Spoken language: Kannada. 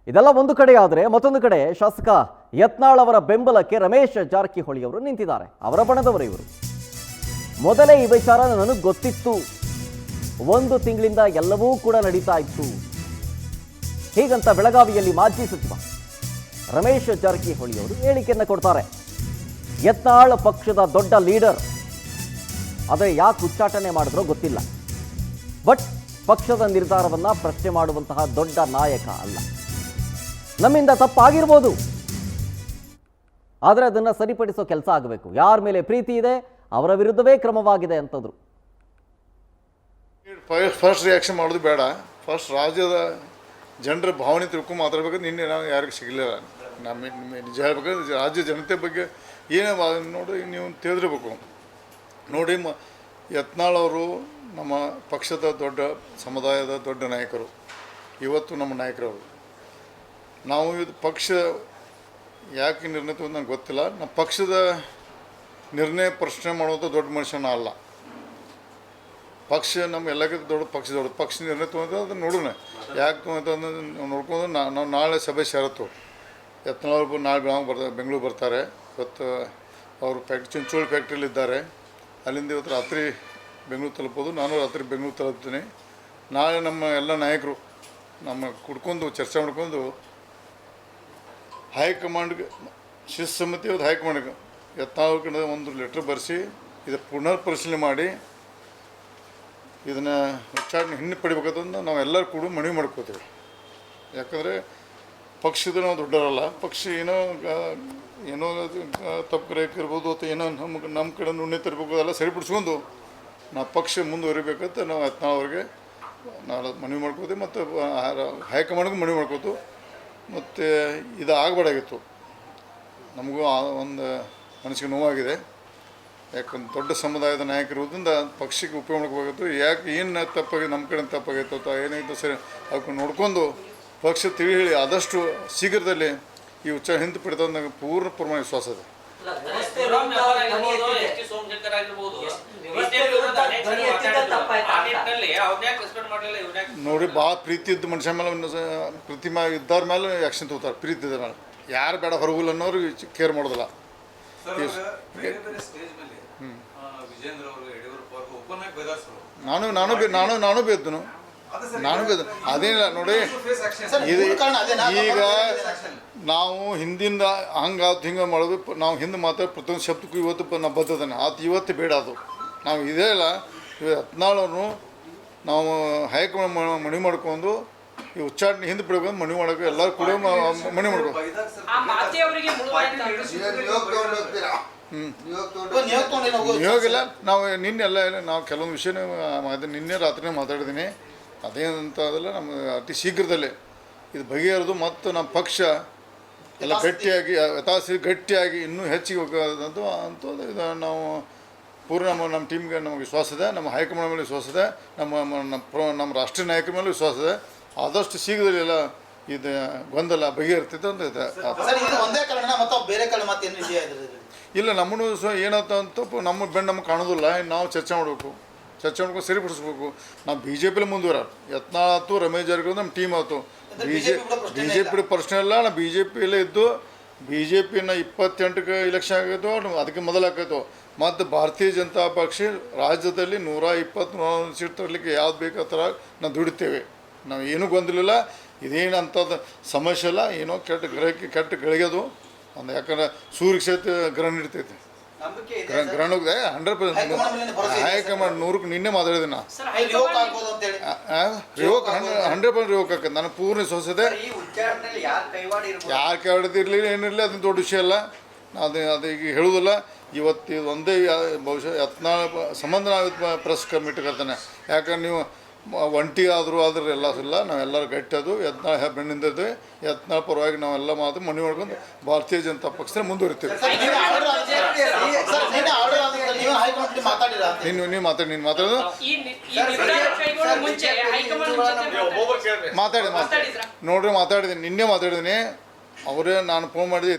ಇದೆಲ್ಲ ಒಂದು ಕಡೆ ಆದರೆ ಮತ್ತೊಂದು ಕಡೆ ಶಾಸಕ ಯತ್ನಾಳ್ ಅವರ ಬೆಂಬಲಕ್ಕೆ ರಮೇಶ್ ಜಾರಕಿಹೊಳಿ ಅವರು ನಿಂತಿದ್ದಾರೆ. ಅವರ ಬಣದವರು ಇವರು. ಮೊದಲೇ ಈ ವಿಚಾರ ನನಗೆ ಗೊತ್ತಿತ್ತು, 1 ತಿಂಗಳಿಂದ ಎಲ್ಲವೂ ಕೂಡ ನಡೀತಾ ಇತ್ತು ಹೀಗಂತ ಬೆಳಗಾವಿಯಲ್ಲಿ ಮಾಜಿ ಸಚಿವ ರಮೇಶ್ ಜಾರಕಿಹೊಳಿ ಅವರು ಹೇಳಿಕೆಯನ್ನು ಕೊಡ್ತಾರೆ. ಯತ್ನಾಳ್ ಪಕ್ಷದ ದೊಡ್ಡ ಲೀಡರ್, ಆದರೆ ಯಾಕೆ ಉಚ್ಚಾಟನೆ ಮಾಡಿದ್ರೋ ಗೊತ್ತಿಲ್ಲ. ಬಟ್ ಪಕ್ಷದ ನಿರ್ಧಾರವನ್ನ ಪ್ರಶ್ನೆ ಮಾಡುವಂತಹ ದೊಡ್ಡ ನಾಯಕ ಅಲ್ಲ. ನಮ್ಮಿಂದ ತಪ್ಪಾಗಿರ್ಬೋದು, ಆದರೆ ಅದನ್ನು ಸರಿಪಡಿಸೋ ಕೆಲಸ ಆಗಬೇಕು. ಯಾರ ಮೇಲೆ ಪ್ರೀತಿ ಇದೆ ಅವರ ವಿರುದ್ಧವೇ ಕ್ರಮವಾಗಿದೆ ಅಂತಂದ್ರು. ಫಸ್ಟ್ ರಿಯಾಕ್ಷನ್ ಮಾಡೋದು ಬೇಡ. ಫಸ್ಟ್ ರಾಜ್ಯದ ಜನರ ಭಾವನೆ ತಿಳ್ಕೊಂಡು ಮಾತಾಡ್ಬೇಕು. ನಿನ್ನೆ ನಾವು ಯಾರಿಗೂ ಸಿಗಲಿಲ್ಲ. ನಿಜ ಹೇಳ್ಬೇಕಾದ್ರೆ ರಾಜ್ಯ ಜನತೆ ಬಗ್ಗೆ ಏನೇ ನೋಡಿ ನೀವು ತಿಳಿದಿರ್ಬೇಕು. ನೋಡಿ, ಯತ್ನಾಳ್ ಅವರು ನಮ್ಮ ಪಕ್ಷದ ದೊಡ್ಡ ಸಮುದಾಯದ ದೊಡ್ಡ ನಾಯಕರು, ಇವತ್ತು ನಮ್ಮ ನಾಯಕರವರು. ನಾವು ಇದು ಪಕ್ಷ ಯಾಕೆ ನಿರ್ಣಯ ತಗೊಂಡು ನನಗೆ ಗೊತ್ತಿಲ್ಲ. ನಮ್ಮ ಪಕ್ಷದ ನಿರ್ಣಯ ಪ್ರಶ್ನೆ ಮಾಡೋದು ದೊಡ್ಡ ಮನುಷ್ಯನ ಅಲ್ಲ. ಪಕ್ಷ ನಮ್ಮ ಎಲ್ಲಕ್ಕಿಂತ ದೊಡ್ಡ ಪಕ್ಷ ನಿರ್ಣಯ ತೊಗೊಂಡು ಅದನ್ನು ನೋಡೋಣ. ಯಾಕೆ ತೊಗೊಂಡು ನೋಡ್ಕೊಂಡು ನಾವು ನಾಳೆ ಸಭೆ ಸೇರತ್ತು. ಯತ್ನಾಳ್ ನಾಳೆ ಬೆಂಗಳೂರು ಬರ್ತಾರೆ. ಇವತ್ತು ಅವರು ಚಿಂಚೋಳಿ ಫ್ಯಾಕ್ಟ್ರಿಲಿದ್ದಾರೆ. ಅಲ್ಲಿಂದ ಇವತ್ತು ರಾತ್ರಿ ಬೆಂಗಳೂರು ತಲುಪೋದು. ನಾನು ರಾತ್ರಿ ಬೆಂಗಳೂರು ತಲುಪ್ತೀನಿ. ನಾಳೆ ನಮ್ಮ ಎಲ್ಲ ನಾಯಕರು ಕುಡ್ಕೊಂಡು ಚರ್ಚೆ ಮಾಡ್ಕೊಂಡು ಹೈಕಮಾಂಡ್ಗೆ ಶಿಸ್ತು ಸಮಿತಿ ಅವ್ರು ಹೈಕಮಾಂಡ್ಗೆ ಯತ್ನಾಳ್ ಕಡೆ ಒಂದು ಲೆಟ್ರ್ ಬರೆಸಿ ಇದು ಪುನರ್ ಪರಿಶೀಲನೆ ಮಾಡಿ ಇದನ್ನು ಉಚ್ಚಾಟನೆ ಹಿಂದೆ ಪಡಿಬೇಕಂತಂದು ನಾವು ಎಲ್ಲರೂ ಕೂಡ ಮನವಿ ಮಾಡ್ಕೋತೀವಿ. ಯಾಕಂದರೆ ಪಕ್ಷದ ನಾವು ದೊಡ್ಡವರಲ್ಲ. ಪಕ್ಷ ಏನೋ ತಪ್ಪು ಗ್ರಹಕ್ಕೆ ಇರ್ಬೋದು ಅಥವಾ ಏನೋ ನಮ್ಮ ಕಡೆ ನುಣ್ಣೆ ತರಬೇಕು, ಅದೆಲ್ಲ ಸರಿಪಡಿಸ್ಕೊಂಡು ನಾವು ಪಕ್ಷ ಮುಂದುವರಿಬೇಕಂತ ನಾವು ಯತ್ನಾಳ್ ಅವ್ರಿಗೆ ನಾಳೆ ಮನವಿ ಮಾಡ್ಕೋತೀವಿ. ಮತ್ತು ಹೈಕಮಾಂಡ್ಗೂ ಮನವಿ ಮಾಡ್ಕೋತು. ಮತ್ತು ಇದು ಆಗಬಾರ್ದಾಗಿತ್ತು. ನಮಗೂ ಒಂದು ಮನಸ್ಸಿಗೆ ನೋವಾಗಿದೆ. ಯಾಕಂದ್ರೆ ದೊಡ್ಡ ಸಮುದಾಯದ ನಾಯಕರಿರೋದ್ರಿಂದ ಪಕ್ಷಕ್ಕೆ ಉಪಯೋಗ ಮಾಡ್ಕೋಬೇಕಾಗಿತ್ತು. ಯಾಕೆ ಏನು ತಪ್ಪಾಗಿ ನಮ್ಮ ಕಡೆ ತಪ್ಪಾಗಿತ್ತು ಅಥವಾ ಏನಾಯಿತು ಸರಿ ಅದಕ್ಕೆ ನೋಡ್ಕೊಂಡು ಪಕ್ಷ ತಿಳಿ ಹೇಳಿ ಆದಷ್ಟು ಶೀಘ್ರದಲ್ಲಿ ಈ ಉಚ್ಚಾರ ಹಿಂದೆ ಪಡೆದ ನನಗೆ ಪೂರ್ಣ ಪ್ರಮಾಣ ವಿಶ್ವಾಸ ಇದೆ. ನೋಡಿ, ಭಾಳ ಪ್ರೀತಿ ಇದ್ದ ಮನುಷ್ಯ ಮೇಲೆ ಪ್ರತಿಮಾ ಇದ್ದಾರ ಮೇಲೆ ಆ್ಯಕ್ಷನ್ ತಗೋತಾರೆ. ಪ್ರೀತಿ ಇದ್ದ ಮೇಲೆ ಯಾರು ಬೇಡ ಹೊರಗುಲ್ಲ ಅನ್ನೋರು ಕೇರ್ ಮಾಡೋದಿಲ್ಲ. ನಾನು ಬೇದ್ದನು ಅದೇನಿಲ್ಲ ನೋಡಿ. ಇದು ಈಗ ನಾವು ಹಿಂದಿಂದ ಹಿಂಗೆ ಮಾಡೋದು. ನಾವು ಹಿಂದೆ ಮಾತಾಡಿ ಪ್ರತಿಯೊಂದು ಶಬ್ದಕ್ಕೂ ಇವತ್ತು ನಾವು ಬದ್ದದಾನೆ ಇವತ್ತು ಬೇಡ. ಅದು ನಾವು ಇದೇ ಇಲ್ಲ. ಯತ್ನಾಳನ್ನು ನಾವು ಹೈಕಮಾಂಡ್ ಮನವಿ ಮಾಡ್ಕೊಂಡು ಈ ಉಚ್ಚಾಟನೆ ಹಿಂದೆ ಬಿಡಬೇಕು, ಮನವಿ ಮಾಡೋಕೆ ಎಲ್ಲರೂ ಕೂಡ ಮನವಿ ಮಾಡ್ಬೇಕು. ನಿಯೋಗಿಲ್ಲ. ನಾವು ನಿನ್ನೆ ಎಲ್ಲ ನಾವು ಕೆಲವೊಂದು ವಿಷಯ ನಿನ್ನೆ ರಾತ್ರಿನೇ ಮಾತಾಡಿದ್ದೀನಿ. ಅದೇನಂತ ಅದೆಲ್ಲ ನಮ್ಮ ಅತಿ ಶೀಘ್ರದಲ್ಲೇ ಇದು ಬಗೆಹರಿದು ಮತ್ತು ನಮ್ಮ ಪಕ್ಷ ಎಲ್ಲ ಗಟ್ಟಿಯಾಗಿ ಗಟ್ಟಿಯಾಗಿ ಇನ್ನೂ ಹೆಚ್ಚಿಗೆ ಹೋಗೋದಂತೂ ಇದು ನಾವು ಪೂರ್ಣ ನಮ್ಮ ಟೀಮ್ಗೆ ನಮಗೆ ವಿಶ್ವಾಸ ಇದೆ. ನಮ್ಮ ಹೈಕಮಾಂಡ್ ಮೇಲೆ ವಿಶ್ವಾಸ ಇದೆ. ನಮ್ಮ ರಾಷ್ಟ್ರೀಯ ನಾಯಕರ ಮೇಲೆ ವಿಶ್ವಾಸ ಇದೆ. ಆದಷ್ಟು ಶೀಘ್ರದಲ್ಲಿ ಎಲ್ಲ ಇದು ಗೊಂದಲ ಬಗೆಹರಿತೈತೆ ಅಂತ ಇದೆ. ಇಲ್ಲ, ನಮ್ಮನ್ನು ಏನಾಯ್ತು ಅಂತ ನಮ್ಮ ನಮಗೆ ಕಾಣೋದಿಲ್ಲ. ನಮಗೆ ಚರ್ಚೆ ಮಾಡ್ಕೊಂಡು ಸರಿಪಡಿಸ್ಬೇಕು. ನಾವು ಬಿ ಜೆ ಪಿಲಿ ಮುಂದುವರ ಯತ್ನಾಳ್ ಆಯ್ತು, ರಮೇಶ್ ಜಾರಕಿಹೊಳಿ ನಮ್ಮ ಟೀಮ್ ಆಯ್ತು. ಬಿ ಜೆ ಪಿ ಪ್ರಶ್ನೆ ಇಲ್ಲ. ನಾವು ಬಿ ಜೆ ಪಿಯಲ್ಲೇ ಇದ್ದು BJP 28ಕ್ಕೆ ಎಲೆಕ್ಷನ್ ಆಗಿತ್ತು, ಅದಕ್ಕೆ ಮೊದಲಾಗಿತ್ತು. ಮತ್ತು ಭಾರತೀಯ ಜನತಾ ಪಕ್ಷ ರಾಜ್ಯದಲ್ಲಿ 120 ಸೀಟ್ ತರಲಿಕ್ಕೆ ಯಾವ್ದು ಬೇಕು ಆ ಥರ ನಾವು ದುಡಿತೇವೆ. ನಾವು ಏನೂ ಗೊಂದಲಿಲ್ಲ. ಇದೇನು ಅಂಥದ್ದು ಸಮಸ್ಯೆ ಇಲ್ಲ. ಏನೋ ಕೆಟ್ಟ ಗಳಿಗೆದು ಒಂದು. ಯಾಕಂದ್ರೆ ಸೂರ್ಯ ಕ್ಷೇತ್ರ ಗ್ರಹಣ ಇರ್ತೈತೆ. ಗ್ರಹಣ 100% ಹೈಕಮಾಂಡ್ 100ಕ್ಕೆ ನಿನ್ನೆ ಮಾತಾಡಿದೆ. ನಾ 100% ರಿವೋಕ್ ಆಕೈತೆ. ನನಗೆ ಪೂರ್ಣ ವಿಶ್ವಾಸ ಇದೆ. ಯಾರು ಕೈವಾಡದಿರಲಿ ಏನಿರಲಿ ಅದನ್ನ ದೊಡ್ಡ ವಿಷಯ ಅಲ್ಲ. ಅದು ಈಗ ಹೇಳುವುದಿಲ್ಲ. ಇವತ್ತು ಒಂದೇ ಬಹುಶಃ ಯತ್ನಾಳ್ ಸಂಬಂಧ ನಾವು ಪ್ರೆಸ್ ಕಮಿಟಿ ಕರ್ತಾನೆ. ಯಾಕಂದ್ರೆ ನೀವು ಒಂಟಿ ಆದರೂ ಎಲ್ಲ ಇಲ್ಲ. ನಾವೆಲ್ಲರೂ ಗಟ್ಟಿದ್ದು ಯತ್ನಾಳ್ ಬೆನ್ನಿಂದಿದ್ವಿ. ಯತ್ನಾಳ್ ಪರವಾಗಿ ನಾವೆಲ್ಲ ಮಾತು ಮನವಿ ಮಾಡ್ಕೊಂಡು ಭಾರತೀಯ ಜನತಾ ಪಕ್ಷ ಮುಂದುವರಿತೀವಿ. ನೀವು ಮಾತಾಡೋದು ಮಾತಾಡಿದ್ದೀನಿ. ನಿನ್ನೆ ಮಾತಾಡಿದ್ದೀನಿ. ಅವರೇ ನಾನು ಫೋನ್ ಮಾಡಿದೆ.